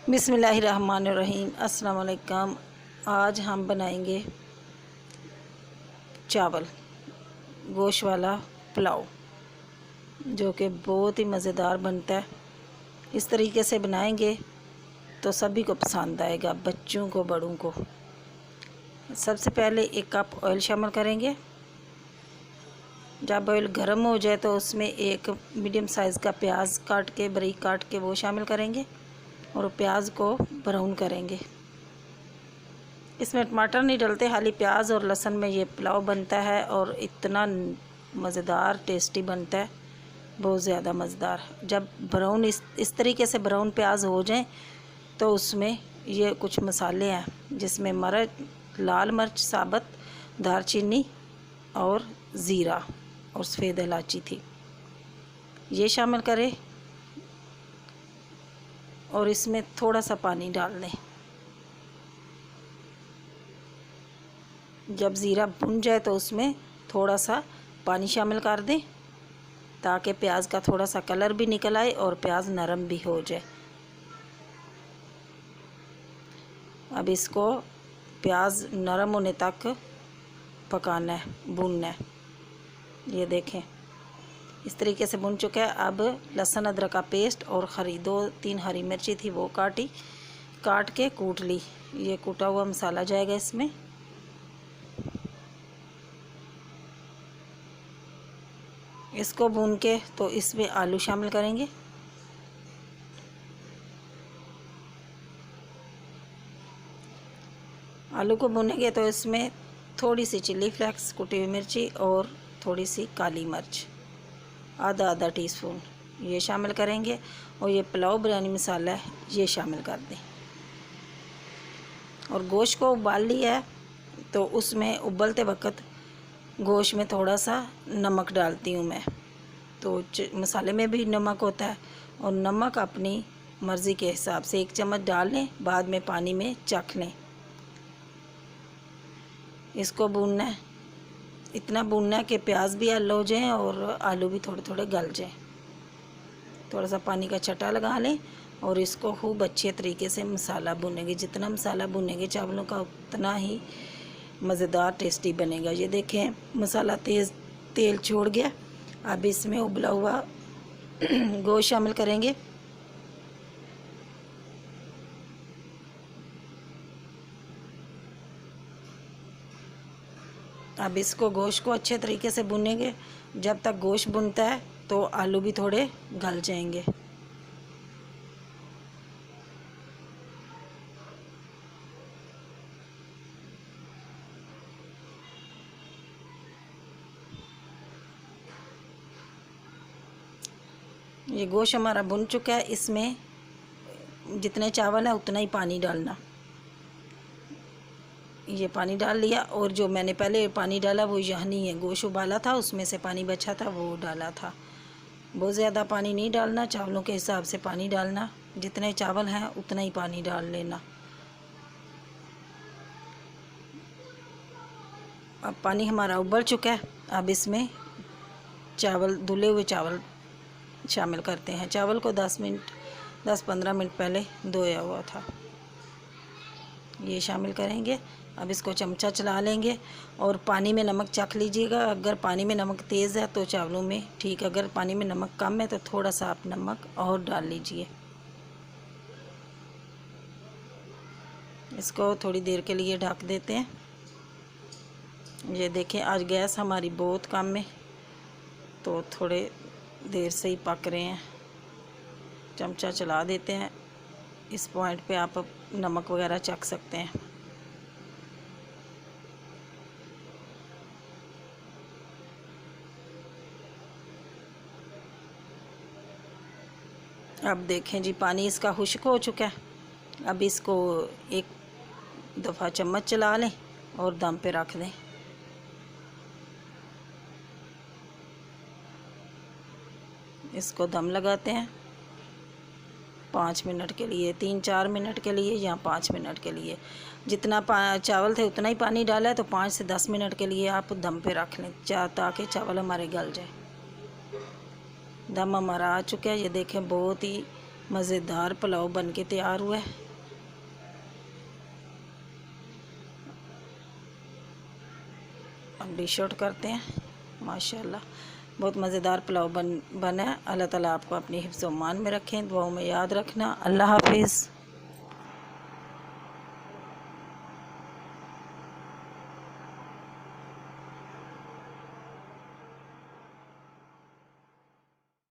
बिस्मिल्लाहिर्रहमानिर्रहीम। अस्सलाम वालेकुम। आज हम बनाएंगे चावल गोश्त वाला पुलाव, जो कि बहुत ही मज़ेदार बनता है। इस तरीके से बनाएंगे तो सभी को पसंद आएगा, बच्चों को, बड़ों को। सबसे पहले 1 कप ऑयल शामिल करेंगे। जब ऑयल गर्म हो जाए तो उसमें एक मीडियम साइज़ का प्याज काट के, बारीक काट के वो शामिल करेंगे और प्याज को ब्राउन करेंगे। इसमें टमाटर नहीं डलते, खाली प्याज और लहसुन में ये पुलाव बनता है और इतना मज़ेदार टेस्टी बनता है, बहुत ज़्यादा मज़ेदार। जब ब्राउन इस तरीके से ब्राउन प्याज हो जाए तो उसमें ये कुछ मसाले हैं, जिसमें मिर्च, लाल मिर्च साबुत, दालचीनी और ज़ीरा और सफ़ेद इलायची थी, ये शामिल करें और इसमें थोड़ा सा पानी डाल दें। जब ज़ीरा भुन जाए तो उसमें थोड़ा सा पानी शामिल कर दें, ताकि प्याज का थोड़ा सा कलर भी निकल आए और प्याज नरम भी हो जाए। अब इसको प्याज नरम होने तक पकाना है, भूनना है। ये देखें इस तरीके से भुन चुका है। अब लहसुन अदरक का पेस्ट और 2-3 हरी मिर्ची थी, वो काट के कूट ली। ये कूटा हुआ मसाला जाएगा इसमें। इसको भून के तो इसमें आलू शामिल करेंगे। आलू को भूनेंगे तो इसमें थोड़ी सी चिल्ली फ्लेक्स, कुटी हुई मिर्ची और थोड़ी सी काली मिर्च, आधा टीस्पून ये शामिल करेंगे। और ये पुलाव बिरयानी मसाला है, ये शामिल कर दें। और गोश्त को उबाल लिया है तो उसमें उबलते वक्त गोश्त में थोड़ा सा नमक डालती हूँ मैं। तो मसाले में भी नमक होता है और नमक अपनी मर्ज़ी के हिसाब से 1 चम्मच डाल लें, बाद में पानी में चख लें। इसको भूनना है, इतना भूनना है कि प्याज भी हल हो जाए और आलू भी थोड़े थोड़े गल जाए। थोड़ा सा पानी का छटा लगा लें और इसको खूब अच्छे तरीके से मसाला भूनेंगे। जितना मसाला भूनेंगे चावलों का, उतना ही मज़ेदार टेस्टी बनेगा। ये देखें मसाला तेल छोड़ गया। अब इसमें उबला हुआ गोश्त शामिल करेंगे। अब इसको गोश्त को अच्छे तरीके से भुनेंगे। जब तक गोश्त भुनता है तो आलू भी थोड़े गल जाएंगे। ये गोश्त हमारा भुन चुका है। इसमें जितने चावल है उतना ही पानी डालना। ये पानी डाल लिया और जो मैंने पहले पानी डाला वो यहाँ नहीं है, गोश्त उबाला था उसमें से पानी बचा था वो डाला था। बहुत ज़्यादा पानी नहीं डालना, चावलों के हिसाब से पानी डालना। जितने चावल हैं उतना ही पानी डाल लेना। अब पानी हमारा उबल चुका है। अब इसमें धुले हुए चावल शामिल करते हैं। चावल को 10-15 मिनट पहले धोया हुआ था, ये शामिल करेंगे। अब इसको चमचा चला लेंगे और पानी में नमक चख लीजिएगा। अगर पानी में नमक तेज़ है तो चावलों में ठीक, अगर पानी में नमक कम है तो थोड़ा सा आप नमक और डाल लीजिए। इसको थोड़ी देर के लिए ढक देते हैं। ये देखें आज गैस हमारी बहुत कम है तो थोड़े देर से ही पक रहे हैं। चमचा चला देते हैं। इस पॉइंट पे आप नमक वगैरह चख सकते हैं। अब देखें जी पानी इसका खुश्क हो चुका है। अब इसको एक दफ़ा चम्मच चला लें और दम पे रख दें। इसको दम लगाते हैं 5 मिनट के लिए, 3-4 मिनट के लिए या 5 मिनट के लिए। जितना चावल थे उतना ही पानी डाला है तो 5 से 10 मिनट के लिए आप दम पे रख लें, ताकि चावल हमारे गल जाए। दम हमारा आ चुका है। ये देखें बहुत ही मज़ेदार पुलाव बन के तैयार हुआ है। अब डिश आउट करते हैं। माशाल्लाह बहुत मज़ेदार पुलाव बना है। अल्लाह ताला आपको अपनी हिफ्ज़-ओ-मान में रखें, दुआओं में याद रखना। अल्लाह हाफिज़।